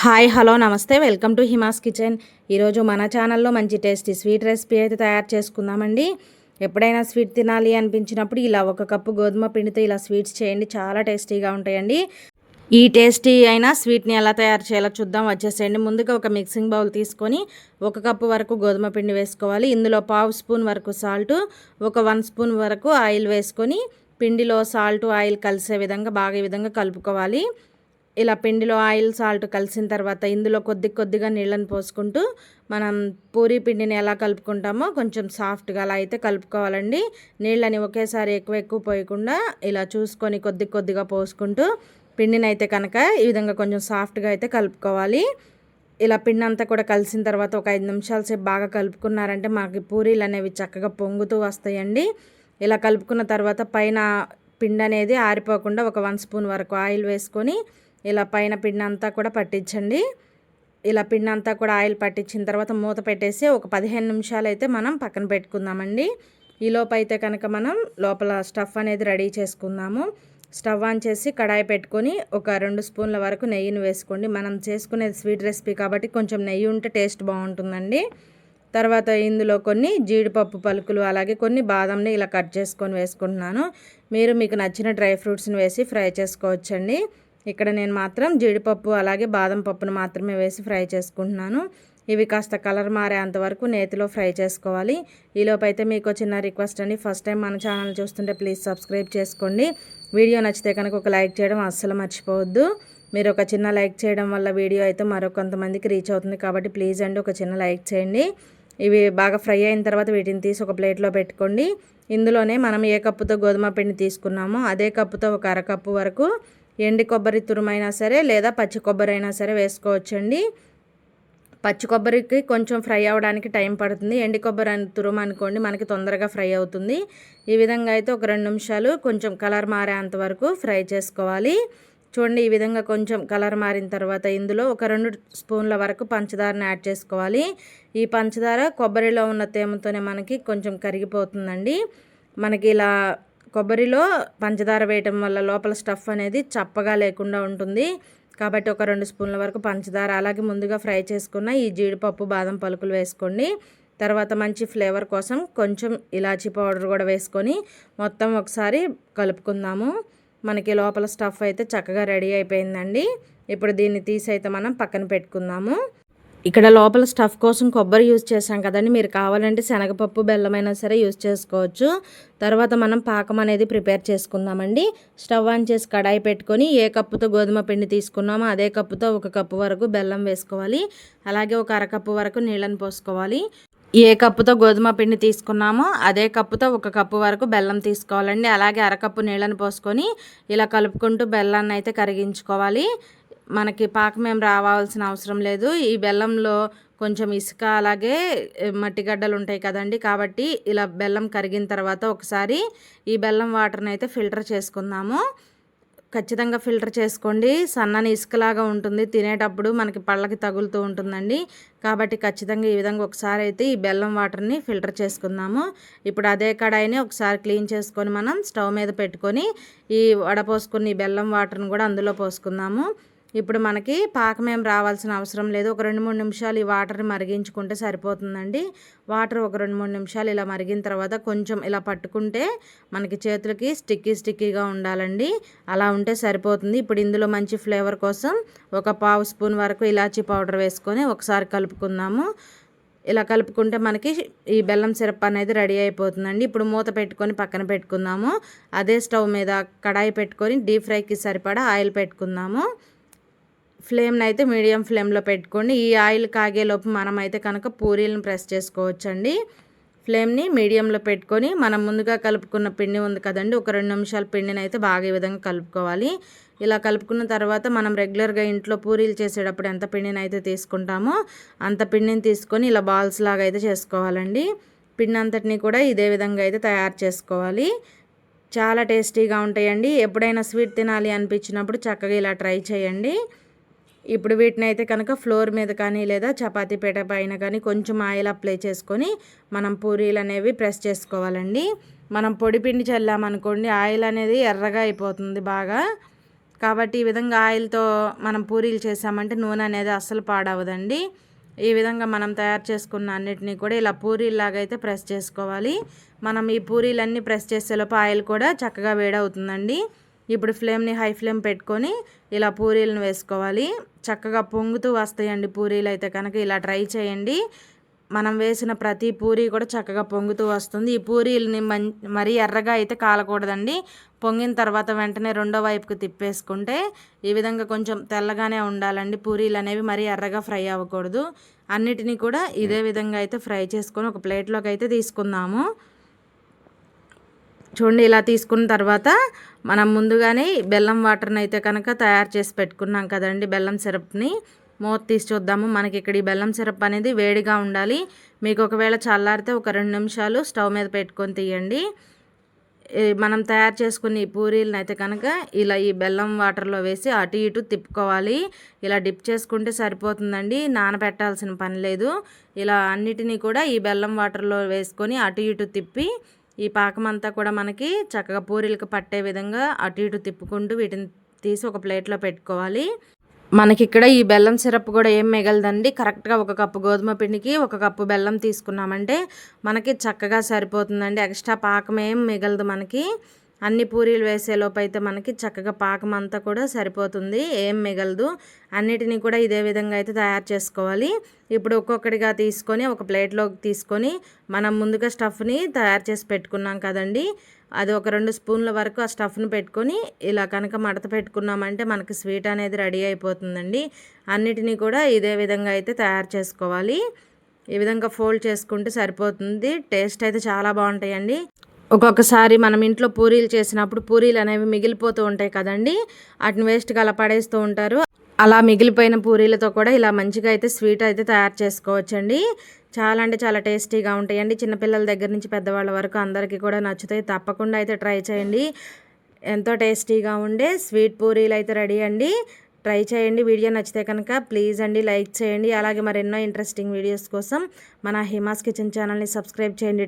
Hi hello నమస్తే welcome to Hima's kitchen. ఈరోజు మన ఛానల్లో మంచి టేస్టీ స్వీట్ రెసిపీ అయితే తయారు చేసుకుందామండి. ఎప్పుడైనా స్వీట్ తినాలి అనిపించినప్పుడు ఇలా 1 కప్పు గోధుమ పిండితో ఇలా స్వీట్స్ చేయండి, చాలా టేస్టీగా ఉంటాయండి. ఈ టేస్టీ అయిన స్వీట్ని ఎలా తయారు చేయాలో చూద్దాం, వచ్చేసేయండి. ముందుగా ఒక మిక్సింగ్ బౌల్ తీసుకొని 1 కప్పు వరకు గోధుమ పిండి వేసుకోవాలి. ఇందులో 1/2 స్పూన్ వరకు సాల్ట్, ఒక 1 స్పూన్ వరకు ఆయిల్ వేసుకొని పిండిలో సాల్ట్ ఆయిల్ కలిసే విధంగా బాగా ఈ విధంగా కలుపుకోవాలి. ఇలా పిండిలో ఆయిల్ సాల్ట్ కలిసిన తర్వాత ఇందులో కొద్దిగా నీళ్ళని పోసుకుంటూ మనం పూరీ పిండిని ఎలా కలుపుకుంటామో కొంచెం సాఫ్ట్గా అలా అయితే కలుపుకోవాలండి. నీళ్ళని ఒకేసారి ఎక్కువ పోయకుండా ఇలా చూసుకొని కొద్దిగా పోసుకుంటూ పిండిని అయితే కనుక ఈ విధంగా కొంచెం సాఫ్ట్గా అయితే కలుపుకోవాలి. ఇలా పిండి అంతా కూడా కలిసిన తర్వాత ఒక 5 నిమిషాల సేపు బాగా కలుపుకున్నారంటే మనకి పూరీలు అనేవి చక్కగా పొంగుతూ వస్తాయండి. ఇలా కలుపుకున్న తర్వాత పైన పిండి అనేది ఆరిపోకుండా ఒక 1 స్పూన్ వరకు ఆయిల్ వేసుకొని ఇలా పైన పిండి అంతా కూడా పట్టించండి. ఇలా పిండి అంతా కూడా ఆయిల్ పట్టించిన తర్వాత మూత పెట్టేసి ఒక 15 నిమిషాలు అయితే మనం పక్కన పెట్టుకుందామండి. ఈలోపు అయితే కనుక మనం లోపల స్టఫ్ అనేది రెడీ చేసుకుందాము. స్టవ్ ఆన్ చేసి కడాయి పెట్టుకొని ఒక 2 స్పూన్ల వరకు నెయ్యిని వేసుకోండి. మనం చేసుకునేది స్వీట్ రెసిపీ కాబట్టి కొంచెం నెయ్యి ఉంటే టేస్ట్ బాగుంటుందండి. తర్వాత ఇందులో కొన్ని జీడిపప్పు పలుకులు అలాగే కొన్ని బాదంని ఇలా కట్ చేసుకొని వేసుకుంటున్నాను. మీకు నచ్చిన డ్రై ఫ్రూట్స్ని వేసి ఫ్రై చేసుకోవచ్చండి. ఇక్కడ నేను మాత్రం జీడిపప్పు అలాగే బాదం పప్పును మాత్రమే వేసి ఫ్రై చేసుకుంటున్నాను. ఇవి కాస్త కలర్ మారేంత వరకు నేతిలో ఫ్రై చేసుకోవాలి. ఈలోపు అయితే మీకు చిన్న రిక్వెస్ట్ అండి, ఫస్ట్ టైం మన ఛానల్ చూస్తుంటే ప్లీజ్ సబ్స్క్రైబ్ చేసుకోండి. వీడియో నచ్చితే కనుక ఒక లైక్ చేయడం అస్సలు మర్చిపోవద్దు. మీరు ఒక చిన్న లైక్ చేయడం వల్ల వీడియో అయితే మరో కొంతమందికి రీచ్ అవుతుంది కాబట్టి ప్లీజ్ అండి ఒక చిన్న లైక్ చేయండి. ఇవి బాగా ఫ్రై అయిన తర్వాత వీటిని తీసి ఒక ప్లేట్లో పెట్టుకోండి. ఇందులోనే మనం ఏ కప్పుతో గోధుమ పిండి తీసుకున్నామో అదే కప్పుతో ఒక అరకప్పు వరకు ఎండి కొబ్బరి తురుమైనా సరే లేదా పచ్చి కొబ్బరి అయినా సరే వేసుకోవచ్చండి. పచ్చి కొబ్బరికి కొంచెం ఫ్రై అవ్వడానికి టైం పడుతుంది. ఎండి కొబ్బరి తురుము అనుకోండి మనకి తొందరగా ఫ్రై అవుతుంది. ఈ విధంగా అయితే ఒక 2 నిమిషాలు కొంచెం కలర్ మారేంత వరకు ఫ్రై చేసుకోవాలి. చూడండి, ఈ విధంగా కొంచెం కలర్ మారిన తర్వాత ఇందులో ఒక 2 స్పూన్ల వరకు పంచదారని యాడ్ చేసుకోవాలి. ఈ పంచదార కొబ్బరిలో ఉన్న తేమతోనే మనకి కొంచెం కరిగిపోతుందండి. మనకి ఇలా కొబ్బరిలో పంచదార వేయటం వల్ల లోపల స్టఫ్ అనేది చప్పగా లేకుండా ఉంటుంది కాబట్టి ఒక 2 స్పూన్ల వరకు పంచదార అలాగే ముందుగా ఫ్రై చేసుకున్న ఈ జీడిపప్పు బాదం పలుకులు వేసుకోండి. తర్వాత మంచి ఫ్లేవర్ కోసం కొంచెం ఇలాచీ పౌడర్ కూడా వేసుకొని మొత్తం ఒకసారి కలుపుకుందాము. మనకి లోపల స్టఫ్ అయితే చక్కగా రెడీ అయిపోయిందండి. ఇప్పుడు దీన్ని తీసి అయితే మనం పక్కన పెట్టుకుందాము. ఇక్కడ లోపల స్టఫ్ కోసం కొబ్బరి యూజ్ చేసాం కదండి, మీరు కావాలంటే శనగపప్పు బెల్లమైనా సరే యూజ్ చేసుకోవచ్చు. తర్వాత మనం పాకం అనేది ప్రిపేర్ చేసుకుందామండి. స్టవ్ ఆన్ చేసి కడాయి పెట్టుకొని ఏ కప్పుతో గోధుమ పిండి తీసుకున్నామో అదే కప్పుతో 1 కప్పు వరకు బెల్లం వేసుకోవాలి. అలాగే ఒక అరకప్పు వరకు నీళ్ళని పోసుకోవాలి. ఏ కప్పుతో గోధుమ పిండి తీసుకున్నామో అదే కప్పుతో 1 కప్పు వరకు బెల్లం తీసుకోవాలండి. అలాగే అరకప్పు నీళ్ళని పోసుకొని ఇలా కలుపుకుంటూ బెల్లాన్ని అయితే కరిగించుకోవాలి. మనకి పాకం ఏం రావాల్సిన అవసరం లేదు. ఈ బెల్లంలో కొంచెం ఇసుక అలాగే మట్టి గడ్డలు ఉంటాయి కదండి, కాబట్టి ఇలా బెల్లం కరిగిన తర్వాత ఒకసారి ఈ బెల్లం వాటర్ని అయితే ఫిల్టర్ చేసుకుందాము. ఖచ్చితంగా ఫిల్టర్ చేసుకోండి. సన్నని ఇసుకలాగా ఉంటుంది, తినేటప్పుడు మనకి పళ్ళకి తగులుతూ ఉంటుందండి. కాబట్టి ఖచ్చితంగా ఈ విధంగా ఒకసారి అయితే ఈ బెల్లం వాటర్ని ఫిల్టర్ చేసుకుందాము. ఇప్పుడు అదే కడాయిని ఒకసారి క్లీన్ చేసుకొని మనం స్టవ్ మీద పెట్టుకొని ఈ వడపోసుకుని ఈ బెల్లం వాటర్ని కూడా అందులో పోసుకుందాము. ఇప్పుడు మనకి పాకం ఏం రావాల్సిన అవసరం లేదు. ఒక 2-3 నిమిషాలు ఈ వాటర్ని మరిగించుకుంటే సరిపోతుందండి. వాటర్ ఒక 2-3 నిమిషాలు ఇలా మరిగిన తర్వాత కొంచెం ఇలా పట్టుకుంటే మనకి చేతులకి స్టిక్కీగా ఉండాలండి. అలా ఉంటే సరిపోతుంది. ఇప్పుడు ఇందులో మంచి ఫ్లేవర్ కోసం ఒక 1/2 స్పూన్ వరకు ఇలాచీ పౌడర్ వేసుకొని ఒకసారి కలుపుకుందాము. ఇలా కలుపుకుంటే మనకి ఈ బెల్లం సిరప్ అనేది రెడీ అయిపోతుందండి. ఇప్పుడు మూత పెట్టుకొని పక్కన పెట్టుకుందాము. అదే స్టవ్ మీద కడాయి పెట్టుకొని డీప్ ఫ్రైకి సరిపడా ఆయిల్ పెట్టుకుందాము. ఫ్లేమ్ని అయితే మీడియం ఫ్లేమ్లో పెట్టుకోండి. ఈ ఆయిల్ కాగేలోపు మనమైతే కనుక పూరీలను ప్రెస్ చేసుకోవచ్చండి. ఫ్లేమ్ని మీడియంలో పెట్టుకొని మనం ముందుగా కలుపుకున్న పిండి ఉంది కదండి, ఒక 2 నిమిషాల పిండిని అయితే బాగా ఈ విధంగా కలుపుకోవాలి. ఇలా కలుపుకున్న తర్వాత మనం రెగ్యులర్గా ఇంట్లో పూరీలు చేసేటప్పుడు ఎంత పిండిని అయితే తీసుకుంటామో అంత పిండిని తీసుకొని ఇలా బాల్స్ లాగా అయితే చేసుకోవాలండి. పిండి అంతటిని కూడా ఇదే విధంగా అయితే తయారు చేసుకోవాలి. చాలా టేస్టీగా ఉంటాయండి. ఎప్పుడైనా స్వీట్ తినాలి అనిపించినప్పుడు చక్కగా ఇలా ట్రై చేయండి. ఇప్పుడు వీటిని అయితే కనుక ఫ్లోర్ మీద కానీ లేదా చపాతీ పీట పైన కానీ కొంచెం ఆయిల్ అప్లై చేసుకొని మనం పూరీలు అనేవి ప్రెస్ చేసుకోవాలండి. మనం పొడి పిండి చల్లామనుకోండి ఆయిల్ అనేది ఎర్రగా అయిపోతుంది బాగా. కాబట్టి ఈ విధంగా ఆయిల్తో మనం పూరీలు చేసామంటే నూనె అనేది అస్సలు పాడవదండి. ఈ విధంగా మనం తయారు చేసుకున్న అన్నిటినీ కూడా ఇలా పూరీలాగా అయితే ప్రెస్ చేసుకోవాలి. మనం ఈ పూరీలన్నీ ప్రెస్ చేసేలోపు ఆయిల్ కూడా చక్కగా వేడవుతుందండి. ఇప్పుడు ఫ్లేమ్ని హై ఫ్లేమ్ పెట్టుకొని ఇలా పూరీలను వేసుకోవాలి. చక్కగా పొంగుతూ వస్తాయండి పూరీలు అయితే కనుక ఇలా ట్రై చేయండి. మనం వేసిన ప్రతి పూరీ కూడా చక్కగా పొంగుతూ వస్తుంది. ఈ పూరీలని మరీ ఎర్రగా అయితే కాలకూడదండి. పొంగిన తర్వాత వెంటనే రెండో వైపుకి తిప్పేసుకుంటే ఈ విధంగా కొంచెం తెల్లగానే ఉండాలండి. పూరీలు అనేవి మరీ ఎర్రగా ఫ్రై అవ్వకూడదు. అన్నిటినీ కూడా ఇదే విధంగా అయితే ఫ్రై చేసుకొని ఒక ప్లేట్లోకి అయితే తీసుకుందాము. చూడండి, ఇలా తీసుకున్న తర్వాత మనం ముందుగానే బెల్లం వాటర్ని అయితే కనుక తయారు చేసి పెట్టుకున్నాం కదండి, బెల్లం సిరప్ని మూత తీసి చూద్దాము. మనకి ఇక్కడ ఈ బెల్లం సిరప్ అనేది వేడిగా ఉండాలి. మీకు ఒకవేళ చల్లారితే ఒక 2 నిమిషాలు స్టవ్ మీద పెట్టుకొని తీయండి. మనం తయారు చేసుకుని ఈ పూరీలను అయితే కనుక ఇలా ఈ బెల్లం వాటర్లో వేసి అటు ఇటు తిప్పుకోవాలి. ఇలా డిప్ చేసుకుంటే సరిపోతుందండి, నానబెట్టాల్సిన పని లేదు. ఇలా అన్నిటినీ కూడా ఈ బెల్లం వాటర్లో వేసుకొని అటు ఇటు తిప్పి ఈ పాకం అంతా కూడా మనకి చక్కగా పూరీలకు పట్టే విధంగా అటు ఇటు తిప్పుకుంటూ వీటిని తీసి ఒక ప్లేట్లో పెట్టుకోవాలి. మనకి ఇక్కడ ఈ బెల్లం సిరప్ కూడా ఏం మిగలదండి. కరెక్ట్గా 1 కప్పు గోధుమ పిండికి 1 కప్పు బెల్లం తీసుకున్నామంటే మనకి చక్కగా సరిపోతుందండి. ఎక్స్ట్రా పాకం ఏం మిగలదు మనకి. అన్ని పూరీలు వేసేలోపు అయితే మనకి చక్కగా పాకం అంతా కూడా సరిపోతుంది, ఏం మిగలదు. అన్నిటినీ కూడా ఇదే విధంగా అయితే తయారు చేసుకోవాలి. ఇప్పుడు ఒక్కొక్కటిగా తీసుకొని ఒక ప్లేట్లోకి తీసుకొని మనం ముందుగా స్టఫ్ని తయారు చేసి పెట్టుకున్నాం కదండి, అది ఒక 2 స్పూన్ల వరకు ఆ స్టఫ్ని పెట్టుకొని ఇలా కనుక మడత పెట్టుకున్నామంటే మనకి స్వీట్ అనేది రెడీ అయిపోతుందండి. అన్నిటినీ కూడా ఇదే విధంగా అయితే తయారు చేసుకోవాలి. ఈ విధంగా ఫోల్డ్ చేసుకుంటే సరిపోతుంది. టేస్ట్ అయితే చాలా బాగుంటాయండి. ఒక్కొక్కసారి మనం ఇంట్లో పూరీలు చేసినప్పుడు పూరీలు అనేవి మిగిలిపోతూ ఉంటాయి కదండి, వాటిని వేస్ట్గా అలా పడేస్తూ ఉంటారు. అలా మిగిలిపోయిన పూరీలతో కూడా ఇలా మంచిగా అయితే స్వీట్ అయితే తయారు చేసుకోవచ్చండి. చాలా అంటే చాలా టేస్టీగా ఉంటాయండి. చిన్నపిల్లల దగ్గర నుంచి పెద్దవాళ్ళ వరకు అందరికీ కూడా నచ్చుతాయి. తప్పకుండా అయితే ట్రై చేయండి. ఎంతో టేస్టీగా ఉండే స్వీట్ పూరీలు అయితే రెడీ అండి. ట్రై చేయండి. వీడియో నచ్చితే కనుక ప్లీజ్ అండి లైక్ చేయండి. అలాగే మరెన్నో ఇంట్రెస్టింగ్ వీడియోస్ కోసం మన హిమాస్ కిచెన్ ఛానల్ని సబ్స్క్రైబ్ చేయండి.